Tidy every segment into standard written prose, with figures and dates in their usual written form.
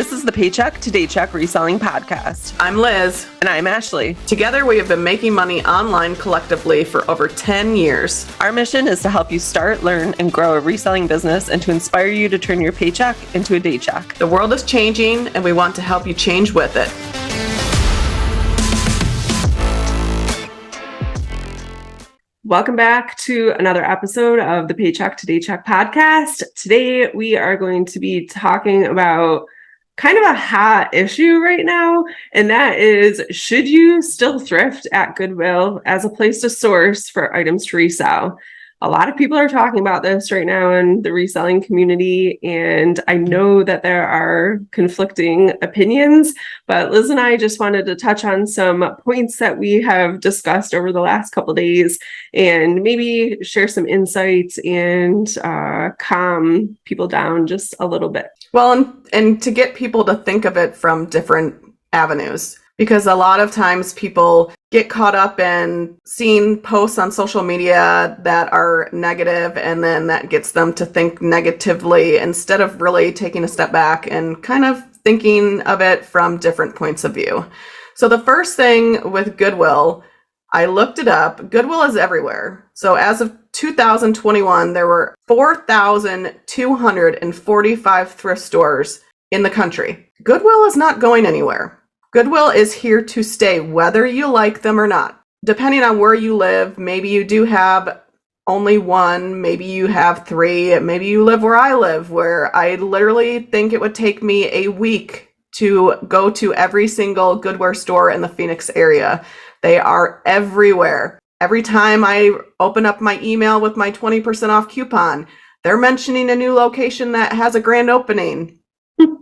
This is the Paycheck to Daycheck Reselling Podcast. I'm Liz. And I'm Ashley. Together, we have been making money online collectively for over 10 years. Our mission is to help you start, learn, and grow a reselling business and to inspire you to turn your paycheck into a daycheck. The world is changing, and we want to help you change with it. Welcome back to another episode of the Paycheck to Daycheck Podcast. Today, we are going to be talking about kind of a hot issue right now, and that is, should you still thrift at Goodwill as a place to source for items to resell? A lot of people are talking about this right now in the reselling community, and I know that there are conflicting opinions, but Liz and I just wanted to touch on some points that we have discussed over the last couple of days and maybe share some insights and calm people down just a little bit. Well, and to get people to think of it from different avenues, because a lot of times people get caught up in seeing posts on social media that are negative, and then that gets them to think negatively instead of really taking a step back and kind of thinking of it from different points of view. So the first thing with Goodwill, I looked it up. Goodwill is everywhere. So as of 2021, there were 4,245 thrift stores in the country. Goodwill is not going anywhere. Goodwill is here to stay, whether you like them or not. Depending on where you live, maybe you do have only one, maybe you have three, maybe you live where I live, where I literally think it would take me a week to go to every single Goodwill store in the Phoenix area. They are everywhere. Every time I open up my email with my 20% off coupon, they're mentioning a new location that has a grand opening.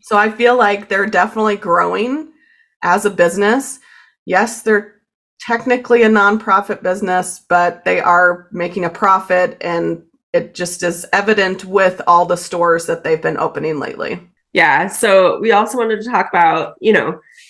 So I feel like they're definitely growing as a business. Yes, they're technically a nonprofit business, but they are making a profit, and it just is evident with all the stores that they've been opening lately. Yeah, so we also wanted to talk about,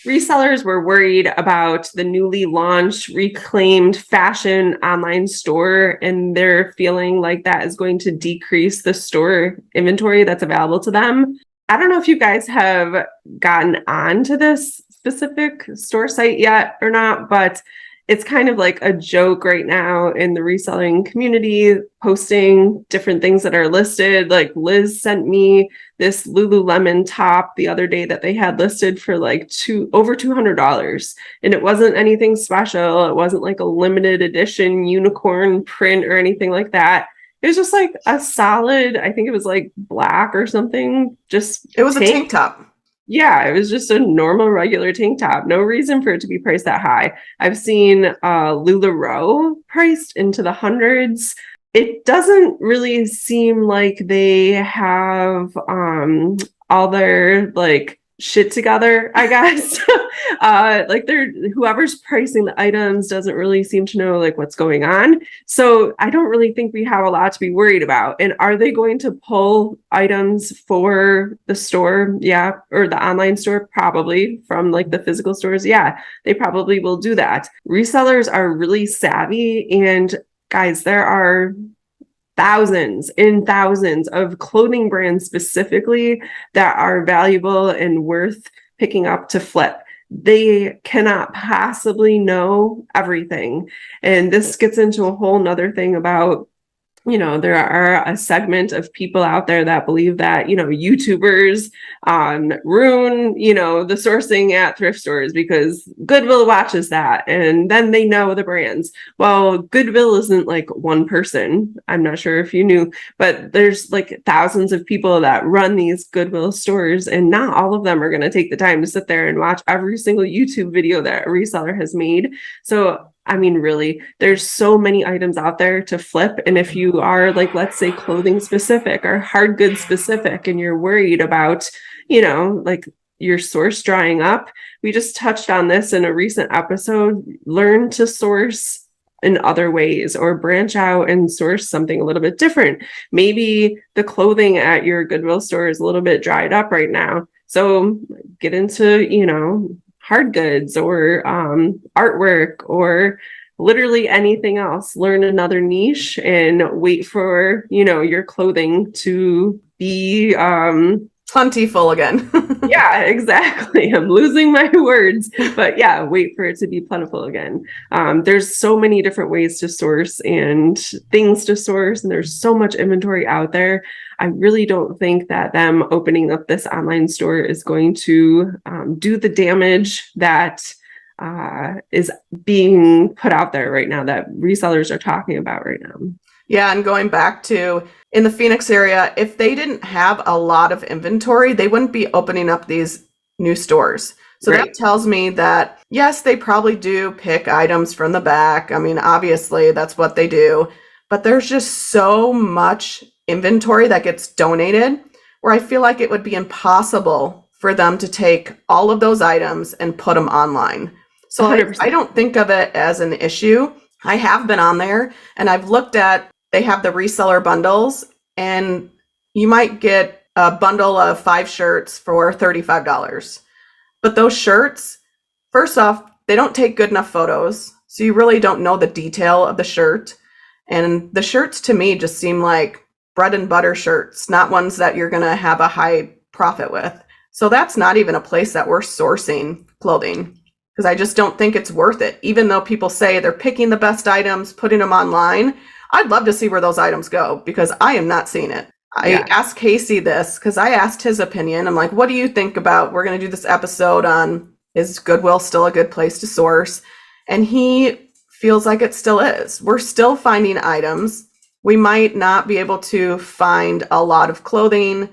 resellers were worried about the newly launched reclaimed fashion online store, and they're feeling like that is going to decrease the store inventory that's available to them. I don't know if you guys have gotten onto this specific store site yet or not, but it's kind of like a joke right now in the reselling community, posting different things that are listed. Like Liz sent me this Lululemon top the other day that they had listed for like over $200. And it wasn't anything special. It wasn't like a limited edition unicorn print or anything like that. It was just like a solid, I think it was like black or something. It was a tank top. Yeah, it was just a normal, regular tank top. No reason for it to be priced that high. I've seen LuLaRoe priced into the hundreds. It doesn't really seem like they have all their shit together, I guess. Whoever's pricing the items doesn't really seem to know what's going on. So I don't really think we have a lot to be worried about. And are they going to pull items for the store? Yeah. Or the online store? Probably. From the physical stores? Yeah, they probably will do that. Resellers are really savvy, and guys, there are thousands and thousands of clothing brands specifically that are valuable and worth picking up to flip. They cannot possibly know everything. And this gets into a whole nother thing about, there are a segment of people out there that believe that, YouTubers ruin, the sourcing at thrift stores because Goodwill watches that and then they know the brands. Well, Goodwill isn't one person. I'm not sure if you knew, but there's thousands of people that run these Goodwill stores, and not all of them are going to take the time to sit there and watch every single YouTube video that a reseller has made. So I mean, really, there's so many items out there to flip. And if you are let's say clothing specific or hard goods specific, and you're worried about, your source drying up, we just touched on this in a recent episode. Learn to source in other ways, or branch out and source something a little bit different. Maybe the clothing at your Goodwill store is a little bit dried up right now. So get into, hard goods or artwork or literally anything else. Learn another niche and wait for, your clothing to be Plentiful again. Yeah, exactly. I'm losing my words, but yeah, wait for it to be plentiful again. There's so many different ways to source and things to source, and there's so much inventory out there. I really don't think that them opening up this online store is going to do the damage that is being put out there right now, that resellers are talking about right now. Yeah, and going back to in the Phoenix area, if they didn't have a lot of inventory, they wouldn't be opening up these new stores. So Right. that tells me that, yes, they probably do pick items from the back. I mean, obviously, that's what they do. But there's just so much inventory that gets donated where I feel like it would be impossible for them to take all of those items and put them online. So I 100%. don't think of it as an issue. I have been on there and I've looked at, they have the reseller bundles, and you might get a bundle of 5 shirts for $35. But those shirts, first off, they don't take good enough photos. So you really don't know the detail of the shirt. And the shirts to me just seem like bread and butter shirts, not ones that you're going to have a high profit with. So that's not even a place that we're sourcing clothing, because I just don't think it's worth it. Even though people say they're picking the best items, putting them online, I'd love to see where those items go, because I am not seeing it. I asked Casey this because I asked his opinion. I'm like, what do you think about, we're going to do this episode on, is Goodwill still a good place to source? And he feels like it still is. We're still finding items. We might not be able to find a lot of clothing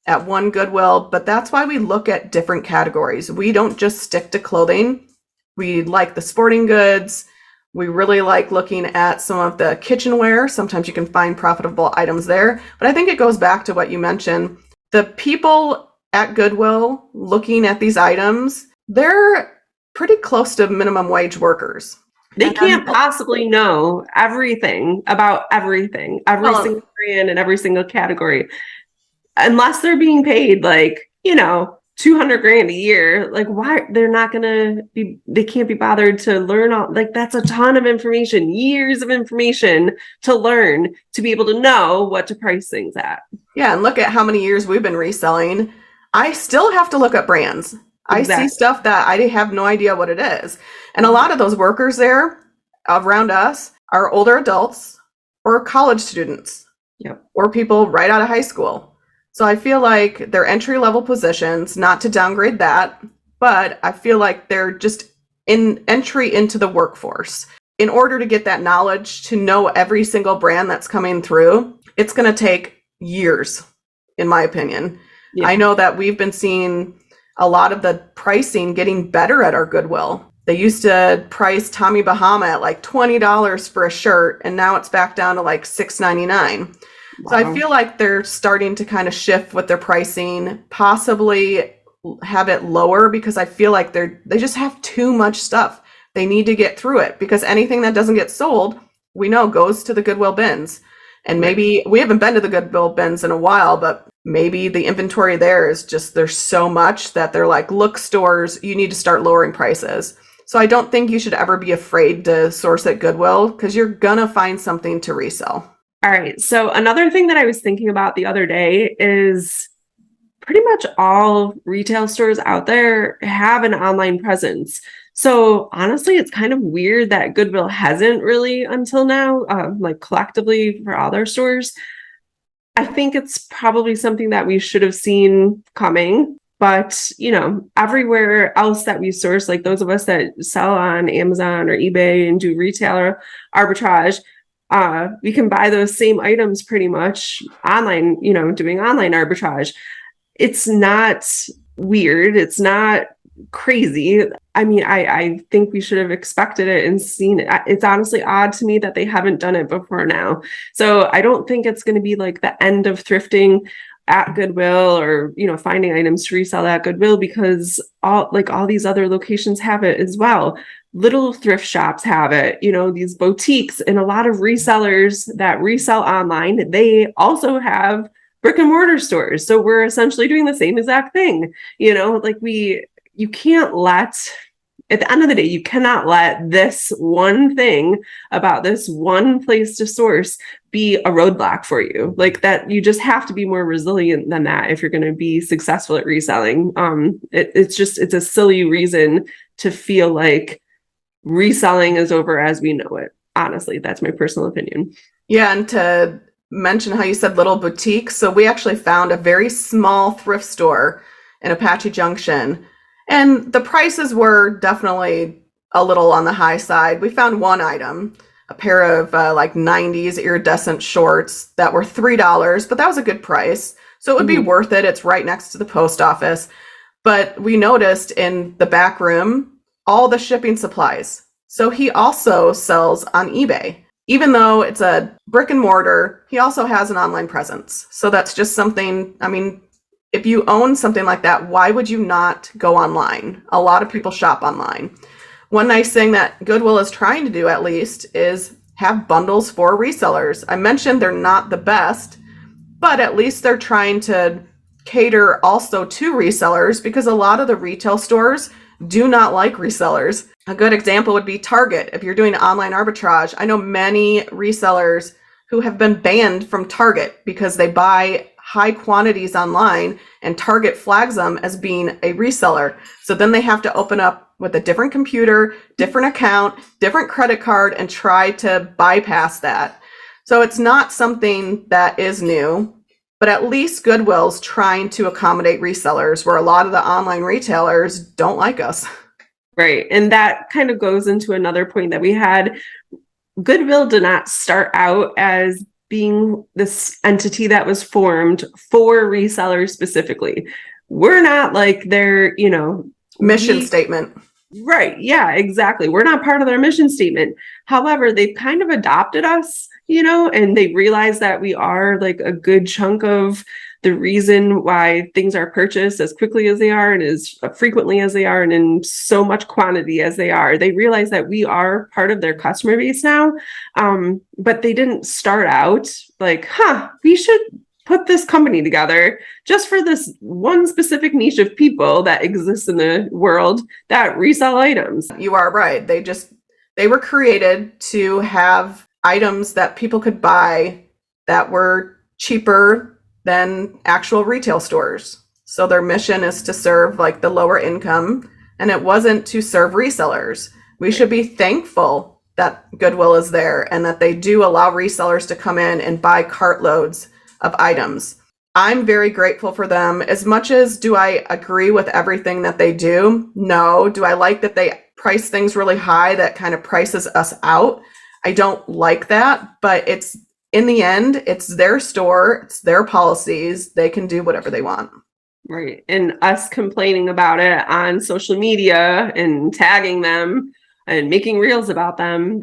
at one Goodwill, but that's why we look at different categories. We don't just stick to clothing. We like the sporting goods. We really like looking at some of the kitchenware. Sometimes you can find profitable items there. But I think it goes back to what you mentioned. The people at Goodwill looking at these items, they're pretty close to minimum wage workers. They can't possibly know everything about everything, every single brand and every single category, unless they're being paid like, 200 grand a year. Like, why? They're not gonna be, they can't be bothered to learn all, like, that's a ton of information, years of information to learn, to be able to know what to price things at. Yeah, and look at how many years we've been reselling. I still have to look at brands. I see stuff that I have no idea what it is. And a lot of those workers there around us are older adults or college students. Yep. Or people right out of high school. So I feel like they're entry-level positions, not to downgrade that, but I feel like they're just in entry into the workforce. In order to get that knowledge, to know every single brand that's coming through, it's going to take years, in my opinion. Yeah. I know that we've been seeing a lot of the pricing getting better at our Goodwill. They used to price Tommy Bahama at like $20 for a shirt, and now it's back down to like $6.99. Wow. So I feel like they're starting to kind of shift with their pricing, possibly have it lower, because I feel like they just have too much stuff. They need to get through it, because anything that doesn't get sold, we know goes to the Goodwill bins. And maybe we haven't been to the Goodwill bins in a while, but maybe the inventory there is just, there's so much that they're like, look, stores, you need to start lowering prices. So I don't think you should ever be afraid to source at Goodwill, because you're going to find something to resell. All right. So another thing that I was thinking about the other day is pretty much all retail stores out there have an online presence. So honestly, it's kind of weird that Goodwill hasn't really until now, like collectively for all their stores. I think it's probably something that we should have seen coming. But, everywhere else that we source, like those of us that sell on Amazon or eBay and do retailer arbitrage, we can buy those same items pretty much online, doing online arbitrage. It's not weird. It's not crazy. I mean, I think we should have expected it and seen it. It's honestly odd to me that they haven't done it before now. So I don't think it's going to be like the end of thrifting at Goodwill, or, finding items to resell at Goodwill, because all these other locations have it as well. Little thrift shops have it, these boutiques, and a lot of resellers that resell online, they also have brick and mortar stores. So we're essentially doing the same exact thing, you can't let, at the end of the day, you cannot let this one thing about this one place to source be a roadblock for you. Like that, you just have to be more resilient than that if you're going to be successful at reselling. It's a silly reason to feel like reselling is over as we know it. Honestly, that's my personal opinion. Yeah, and to mention how you said little boutique, so we actually found a very small thrift store in Apache Junction, and the prices were definitely a little on the high side. We found one item, a pair of like 90s iridescent shorts that were $3, but that was a good price. So it would be worth it. It's right next to the post office. But we noticed in the back room, all the shipping supplies. So he also sells on eBay. Even though it's a brick and mortar, he also has an online presence. So that's just something, I mean, if you own something like that, why would you not go online? A lot of people shop online. One nice thing that Goodwill is trying to do, at least, is have bundles for resellers. I mentioned they're not the best, but at least they're trying to cater also to resellers, because a lot of the retail stores do not like resellers. A good example would be Target. If you're doing online arbitrage, I know many resellers who have been banned from Target because they buy high quantities online and Target flags them as being a reseller. So then they have to open up with a different computer, different account, different credit card, and try to bypass that. So it's not something that is new, but at least Goodwill's trying to accommodate resellers where a lot of the online retailers don't like us. Right. And that kind of goes into another point that we had. Goodwill did not start out as being this entity that was formed for resellers specifically. We're not like their, Mission statement. Right. Yeah, exactly. We're not part of their mission statement. However, they've kind of adopted us, and they realize that we are like a good chunk of the reason why things are purchased as quickly as they are and as frequently as they are and in so much quantity as they are. They realize that we are part of their customer base now. But they didn't start out like, we should put this company together just for this one specific niche of people that exists in the world that resell items. You are right. They were created to have items that people could buy that were cheaper than actual retail stores. So their mission is to serve like the lower income, and it wasn't to serve resellers. We should be thankful that Goodwill is there and that they do allow resellers to come in and buy cartloads of items. I'm very grateful for them. As much as do I agree with everything that they do? No. Do I like that they price things really high that kind of prices us out? I don't like that, but it's in the end, it's their store, it's their policies. They can do whatever they want. Right. And us complaining about it on social media and tagging them and making reels about them,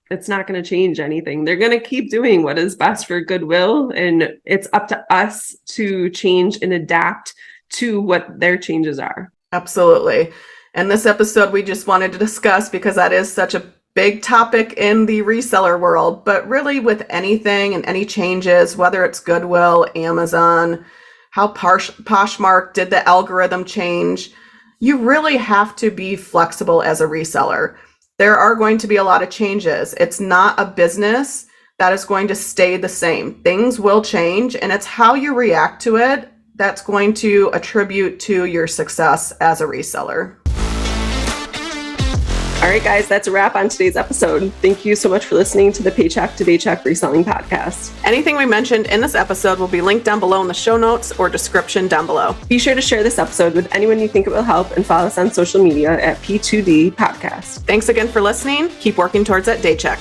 it's not going to change anything. They're going to keep doing what is best for Goodwill, and it's up to us to change and adapt to what their changes are. Absolutely. And this episode we just wanted to discuss because that is such a big topic in the reseller world, but really with anything and any changes, whether it's Goodwill, Amazon, how Poshmark did the algorithm change, you really have to be flexible as a reseller. There are going to be a lot of changes. It's not a business that is going to stay the same. Things will change, and it's how you react to it that's going to attribute to your success as a reseller. All right, guys, that's a wrap on today's episode. Thank you so much for listening to the Paycheck to Daycheck Reselling Podcast. Anything we mentioned in this episode will be linked down below in the show notes or description down below. Be sure to share this episode with anyone you think it will help and follow us on social media at P2D Podcast. Thanks again for listening. Keep working towards that Daycheck.